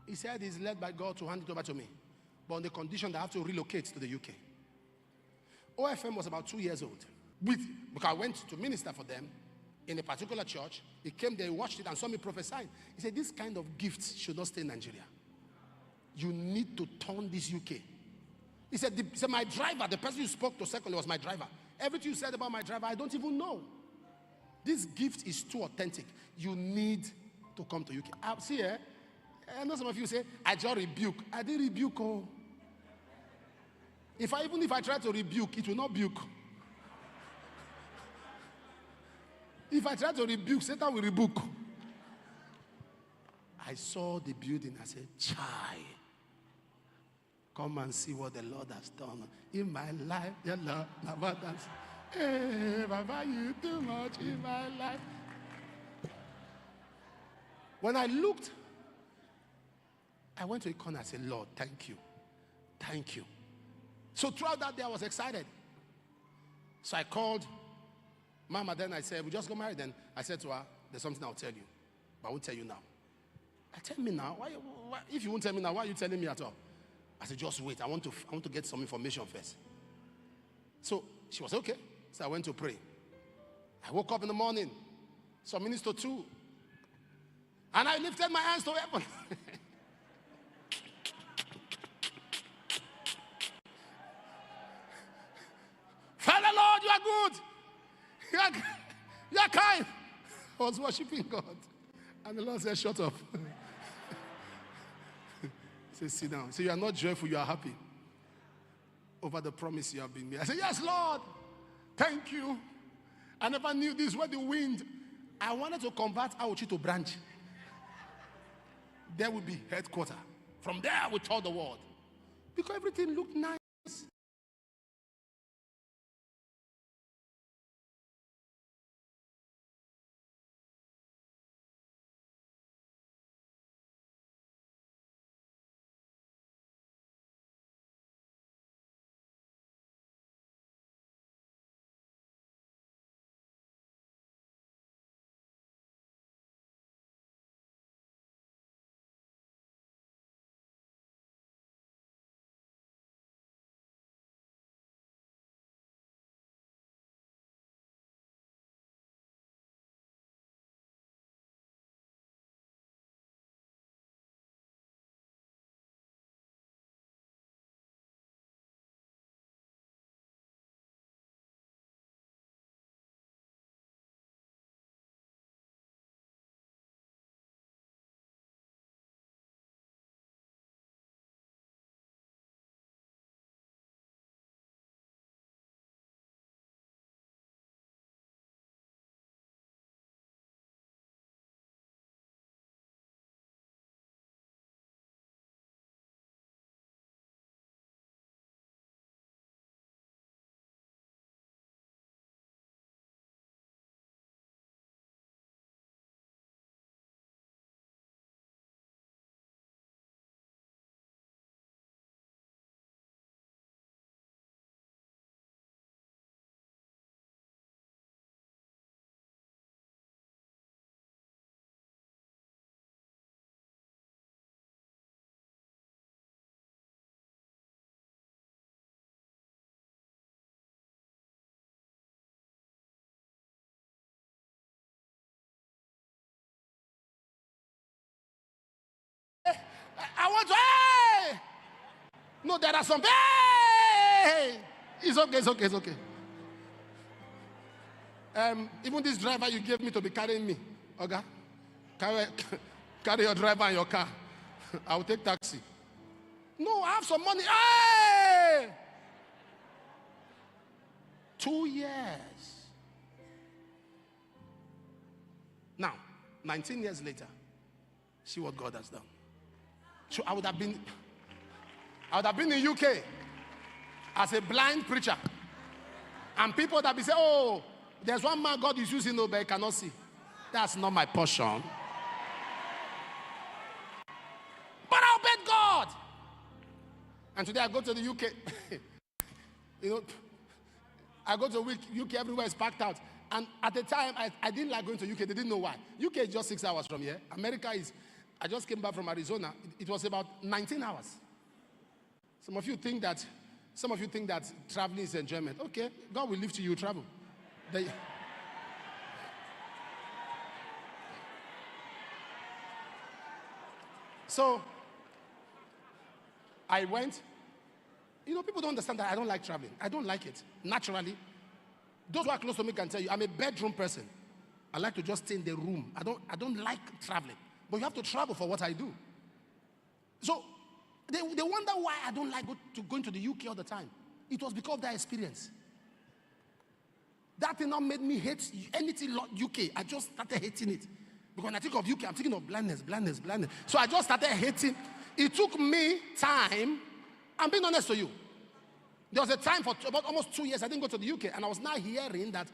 He said he's led by God to hand it over to me, but on the condition that I have to relocate to the UK. OFM was about 2 years old. Because I went to minister for them in a particular church. He came there, he watched it, and saw me prophesying. He said, this kind of gifts should not stay in Nigeria. You need to turn this UK. He said, my driver, the person you spoke to secondly was my driver. Everything you said about my driver, I don't even know. This gift is too authentic. You need to come to UK. See, I know some of you say, I just rebuke. I didn't rebuke. Oh. Even if I try to rebuke, it will not rebuke. If I try to rebuke, Satan will rebuke. I saw the building. I said, Chai, come and see what the Lord has done in my life. The Lord, abundance. Hey, Baba, you too much in my life. When I looked, I went to a corner. I said, Lord, thank you. Thank you. So throughout that day, I was excited. So I called Mama. Then I said, we just got married. Then I said to her, there's something I'll tell you, but I won't tell you now. Tell me now. Why, if you won't tell me now, why are you telling me at all? I said, just wait. I want to get some information first. So she was okay. So I went to pray. I woke up in the morning, saw Minister 2, and I lifted my hands to heaven. Father, Lord, you are good. You are kind. I was worshiping God. And the Lord said, shut up. He said, sit down. So you are not joyful, you are happy over the promise you have been made. I said, yes, Lord. Thank you. I never knew this where the wind. I wanted to convert Auchi to branch. There would be headquarters. From there, we told the world. Because everything looked nice. I want to, hey! No, there are some, hey! It's okay, it's okay, it's okay. Even this driver you gave me to be carrying me, okay? Carry your driver in your car. I will take taxi. No, I have some money. Hey! 2 years. Now, 19 years later, see what God has done. So I would have been in UK as a blind preacher. And people that be saying, oh, there's one man God is using, but he cannot see. That's not my portion. But I obeyed God. And today I go to the UK. You know, I go to UK, everywhere is packed out. And at the time, I didn't like going to UK. They didn't know why. UK is just 6 hours from here. America is I just came back from Arizona. It was about 19 hours. Some of you think that traveling is enjoyment. Okay, God will lift you, travel. So I went. You know, people don't understand that I don't like traveling. I don't like it. Naturally, those who are close to me can tell you, I'm a bedroom person. I like to just stay in the room. I don't like traveling. But you have to travel for what I do. So they wonder why I don't like going to the UK all the time. It was because of that experience. That thing now made me hate anything UK. I just started hating it. Because when I think of UK, I'm thinking of blindness. So I just started hating. It took me time. I'm being honest with you. There was a time for about almost 2 years I didn't go to the UK, and I was now hearing that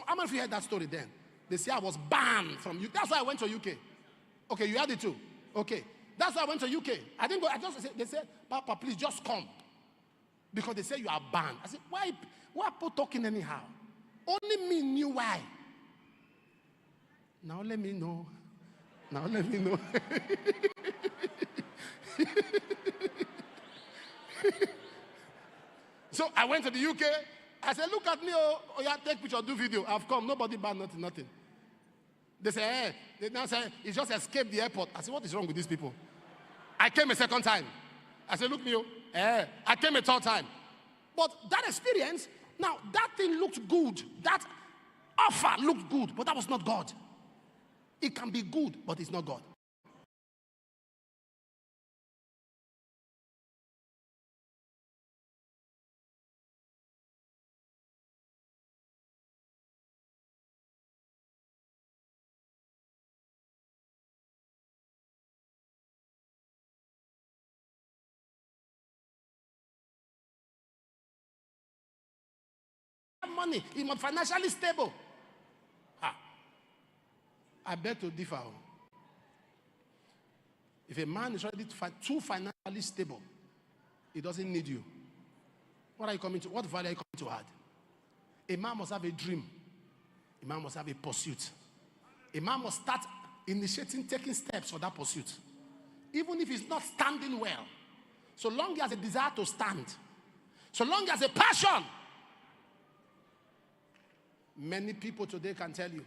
how many of you heard that story then? They say I was banned from UK. That's why I went to UK. Okay, you heard it too. Okay, that's why I went to UK. I didn't go. They said, Papa, please just come, because they say you are banned. I said, why are people talking anyhow? Only me knew why. Now let me know. So I went to the UK. I said, look at me, oh yeah, take picture, do video. I've come, nobody banned, nothing. They say, hey, they now say, he just escaped the airport. I said, what is wrong with these people? I came a second time. I said, look me, oh, I came a third time. But that experience, now that thing looked good. That offer looked good, but that was not God. It can be good, but it's not God. Money, he must financially stable. I beg to differ. If a man is already too financially stable, he doesn't need you. What value are you coming to add? A man must have a dream. A man must have a pursuit. A man must start taking steps for that pursuit. Even if he's not standing well. So long he has a desire to stand. So long he has a passion. Many people today can tell you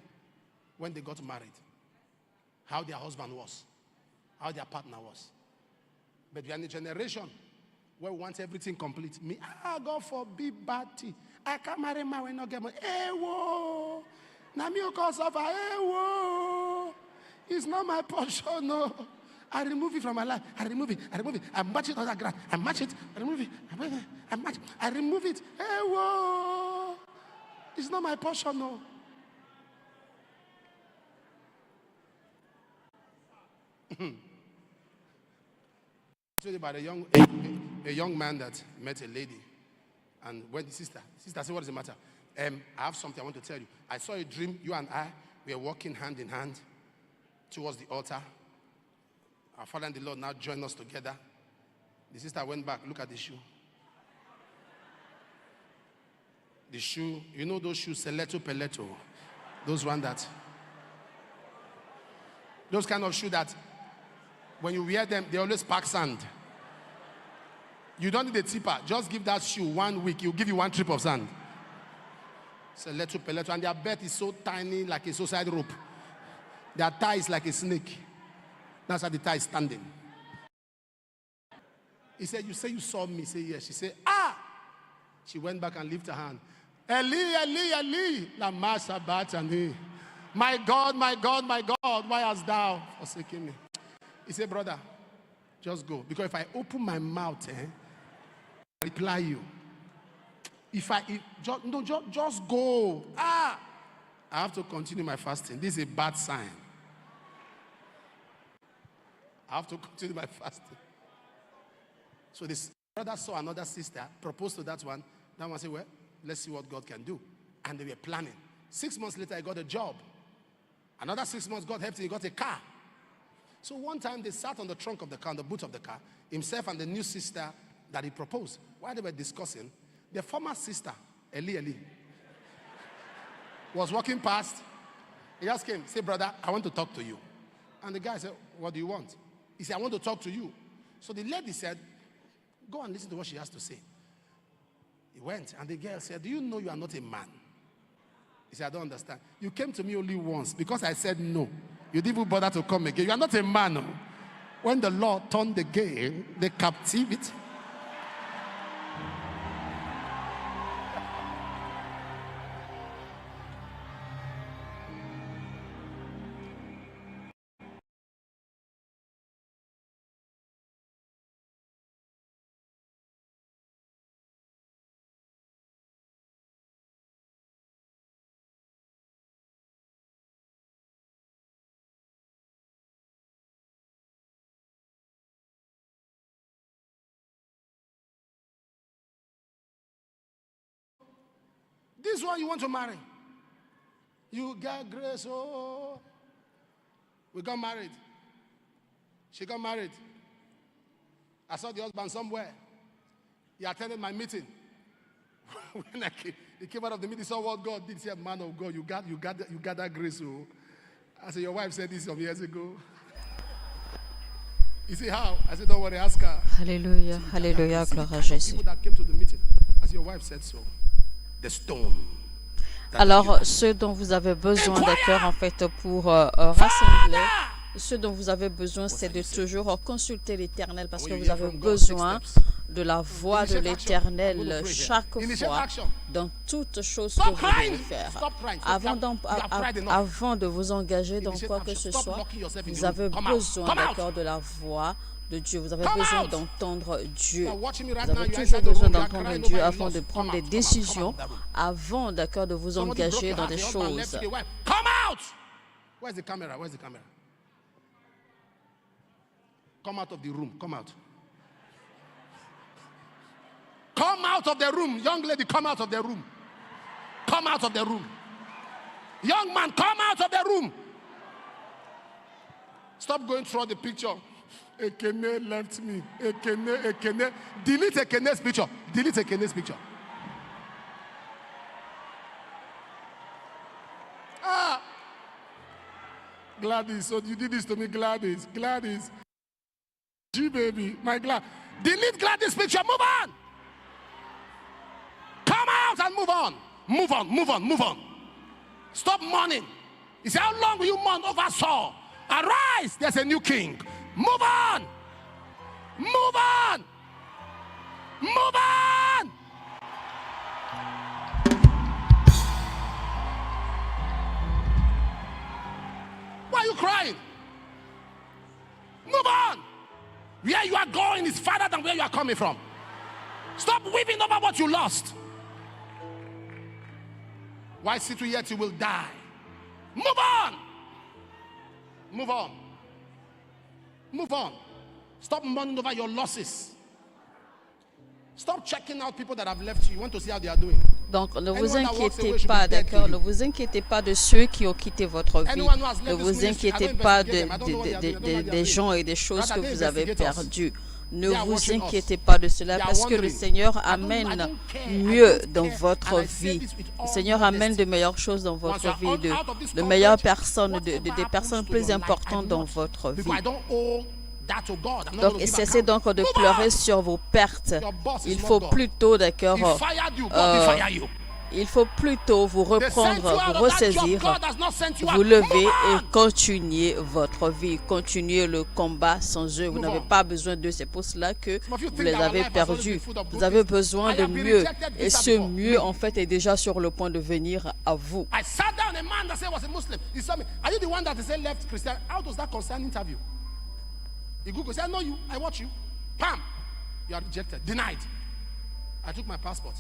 when they got married, how their husband was, how their partner was. But we are in a generation where we want everything complete. Me, God forbid bad tea. I can't marry my when not get money. Hey, whoa. Now me cause suffer. Hey, whoa. It's not my portion, no. I remove it from my life. I remove it. I match it on the ground. I match it. I remove it. I remove it. Hey, whoa. It's not my portion, no. Told you about a young man that met a lady, and when the sister said, what is the matter? I have something I want to tell you. I saw a dream. You and I were walking hand in hand towards the altar. Our Father and the Lord now join us together. The sister went back. Look at the shoe. The shoe, you know those shoes, Peleto. Those kind of shoes that when you wear them, they always pack sand. You don't need a tipper. Just give that shoe 1 week. He'll give you 1 trip of sand. Peleto. And their belt is so tiny, like a suicide rope. Their thigh is like a snake. That's how the thigh is standing. He said, you say you saw me? He said, yes. She said, She went back and lifted her hand. Eli, lama sabachthani. My God, why hast thou forsaken me? He said, brother, just go. Because if I open my mouth, I reply you. Just go. I have to continue my fasting. This is a bad sign. I have to continue my fasting. So this brother saw another sister, proposed to that one. That one said, well, let's see what God can do. And they were planning. 6 months later, I got a job. Another 6 months, God helped him, he got a car. So one time, they sat on the trunk of the car, on the boot of the car. Himself and the new sister that he proposed. While they were discussing, the former sister, Eli, was walking past. He just came, say, brother, I want to talk to you. And the guy said, what do you want? He said, I want to talk to you. So the lady said, go and listen to what she has to say. He went, and the girl said, do you know you are not a man? He said, I don't understand. You came to me only once because I said no. You didn't even bother to come again. You are not a man. No. When the Lord turned again the captivity, this one you want to marry. You get grace, oh. We got married. She got married. I saw the husband somewhere. He attended my meeting. When he came out of the meeting, he saw what God did. He said, man of God, you got that grace, oh. I said, your wife said this some years ago. He said, how? I said, don't worry, ask her. Alléluia, alléluia, gloire à Jésus. People that came to the meeting, as your wife said so. The stone. Alors, ce dont vous avez besoin, d'accord, en fait, pour rassembler, ce dont vous avez besoin, c'est de toujours consulter l'Éternel parce que vous avez besoin de la voix de l'Éternel chaque fois dans toutes choses que vous devez faire. Avant de vous engager dans quoi que ce soit, vous avez besoin, d'accord, de la voix de Dieu. Vous avez besoin d'entendre Dieu. Vous avez toujours besoin d'entendre Dieu avant de prendre des décisions, avant, d'accord, de vous engager dans des choses. Come out! Where's the camera? Where's the camera? Come out of the room. Come out. Come out of the room. Young lady, come out of the room. Come out of the room. Young man, come out of the room. Stop going through the picture. Ekene left me. Ekene. Delete Ekene's picture. Delete Ekene's picture. Ah. Gladys, so you did this to me, Gladys. Gladys. G baby, my Gladys. Delete Gladys' picture. Move on. Come out and move on. Move on, move on, move on. Stop mourning. He said, how long will you mourn over Saul? Arise, there's a new king. Move on. Move on. Move on. Why are you crying? Move on. Where you are going is farther than where you are coming from. Stop weeping over what you lost. Why sit yet you will die? Move on. Move on. Move on. Stop mourning over your losses. Stop checking out people that have left you. You want to see how they are doing. Donc, ne vous inquiétez pas, d'accord? Ne vous inquiétez pas de ceux qui ont quitté votre vie. Ne vous inquiétez pas des gens et des choses que vous avez perdues. Ne vous inquiétez pas de cela parce que le Seigneur amène mieux dans votre vie. Le Seigneur amène de meilleures choses dans votre vie, de meilleures personnes, des personnes plus importantes dans votre vie. Donc, cessez donc de pleurer sur vos pertes. Il faut plutôt, d'accord, il faut plutôt vous reprendre, vous ressaisir, vous lever et continuer votre vie. Continuer le combat sans eux. Vous n'avez pas besoin d'eux. C'est pour cela que vous les avez perdus. Vous avez besoin de mieux. Et ce mieux, en fait, est déjà sur le point de venir à vous. He Google said, I know you, I watch you. Bam! You are rejected, denied. I took my passport.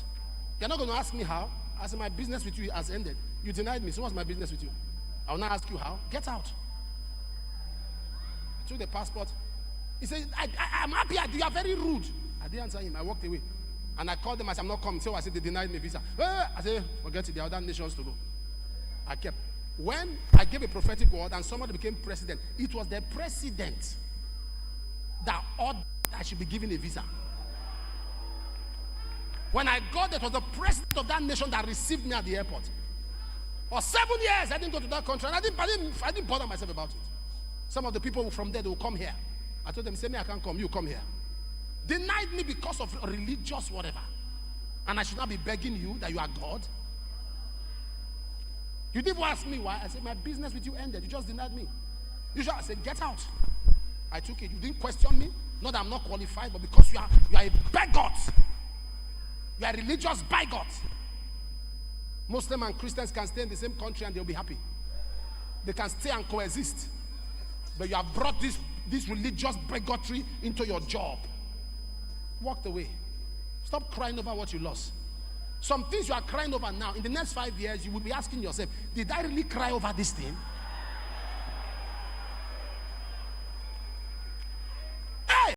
You're not going to ask me how. I said, my business with you has ended. You denied me, so what's my business with you? I will not ask you how. Get out. I took the passport. He said, I'm happy. You are very rude. I didn't answer him. I walked away. And I called them. I said, I'm not coming. So I said, they denied me visa. I said, forget it. There are other nations to go. I kept. When I gave a prophetic word and somebody became president, it was the president that ought I should be given a visa. When I got there, it was the president of that nation that received me at the airport. For 7 years, I didn't go to that country, and I didn't bother myself about it. Some of the people from there, they will come here. I told them, say me, I can't come, you come here. Denied me because of religious whatever. And I should not be begging you that you are God. You didn't ask me why. I said, my business with you ended. You just denied me. You should. I said, get out. I took it. You didn't question me. Not that I'm not qualified, but because you are a bigot. You are religious bigot. Muslims and Christians can stay in the same country and they'll be happy. They can stay and coexist. But you have brought this religious bigotry into your job. Walk away. Stop crying over what you lost. Some things you are crying over now, in the next 5 years, you will be asking yourself, did I really cry over this thing?